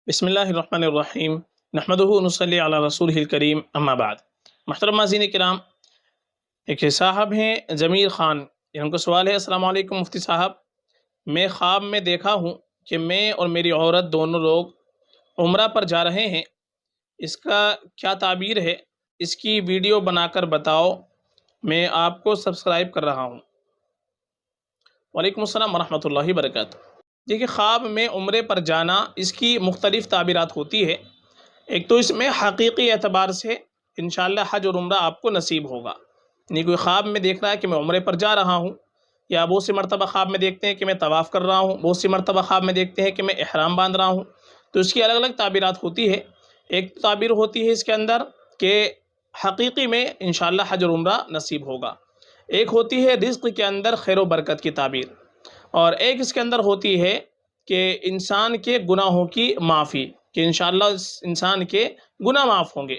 بسم اللہ الرحمن الرحیم نحمدہ ونصلی علی رسولہ الکریم اما بعد۔ محترم ناظرین کرام، ایک صاحب ہیں ضمیر خان، ان کو سوال ہے: السلام علیکم مفتی صاحب، میں خواب میں دیکھا ہوں کہ میں اور میری عورت دونوں لوگ عمرہ پر جا رہے ہیں، اس کا کیا تعبیر ہے؟ اس کی ویڈیو بنا کر بتاؤ، میں آپ کو سبسکرائب کر رہا ہوں۔ وعلیکم السلام ورحمۃ اللہ وبرکاتہ۔ دیکھیے، خواب میں عمرے پر جانا، اس کی مختلف تعبیرات ہوتی ہے۔ ایک تو اس میں حقیقی اعتبار سے انشاءاللہ حج اور عمرہ آپ کو نصیب ہوگا، یعنی کوئی خواب میں دیکھ رہا ہے کہ میں عمرے پر جا رہا ہوں، یا بہت سی مرتبہ خواب میں دیکھتے ہیں کہ میں طواف کر رہا ہوں، بہت سی مرتبہ خواب میں دیکھتے ہیں کہ میں احرام باندھ رہا ہوں، تو اس کی الگ الگ تعبیرات ہوتی ہے۔ ایک تعبیر ہوتی ہے اس کے اندر کہ حقیقی میں انشاءاللہ حج اور عمرہ نصیب ہوگا، ایک ہوتی ہے رزق کے اندر خیر و برکت کی تعبیر، اور ایک اس کے اندر ہوتی ہے کہ انسان کے گناہوں کی معافی، کہ انشاءاللہ اس انسان کے گناہ معاف ہوں گے۔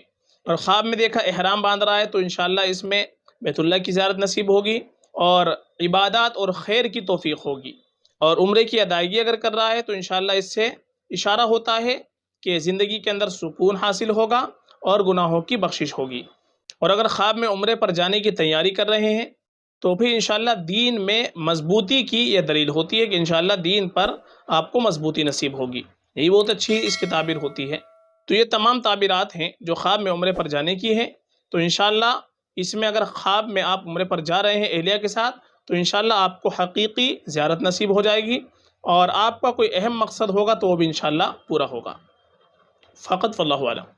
اور خواب میں دیکھا احرام باندھ رہا ہے تو انشاءاللہ اس میں بیت اللہ کی زیارت نصیب ہوگی اور عبادات اور خیر کی توفیق ہوگی، اور عمرے کی ادائیگی اگر کر رہا ہے تو انشاءاللہ اس سے اشارہ ہوتا ہے کہ زندگی کے اندر سکون حاصل ہوگا اور گناہوں کی بخشش ہوگی۔ اور اگر خواب میں عمرے پر جانے کی تیاری کر رہے ہیں تو پھر انشاءاللہ دین میں مضبوطی کی یہ دلیل ہوتی ہے کہ انشاءاللہ دین پر آپ کو مضبوطی نصیب ہوگی، یہی بہت اچھی اس کی تعبیر ہوتی ہے۔ تو یہ تمام تعبیرات ہیں جو خواب میں عمرے پر جانے کی ہیں، تو انشاءاللہ اس میں اگر خواب میں آپ عمرے پر جا رہے ہیں اہلیہ کے ساتھ تو انشاءاللہ آپ کو حقیقی زیارت نصیب ہو جائے گی، اور آپ کا کوئی اہم مقصد ہوگا تو وہ بھی انشاءاللہ پورا ہوگا۔ فقط واللہ اعلم۔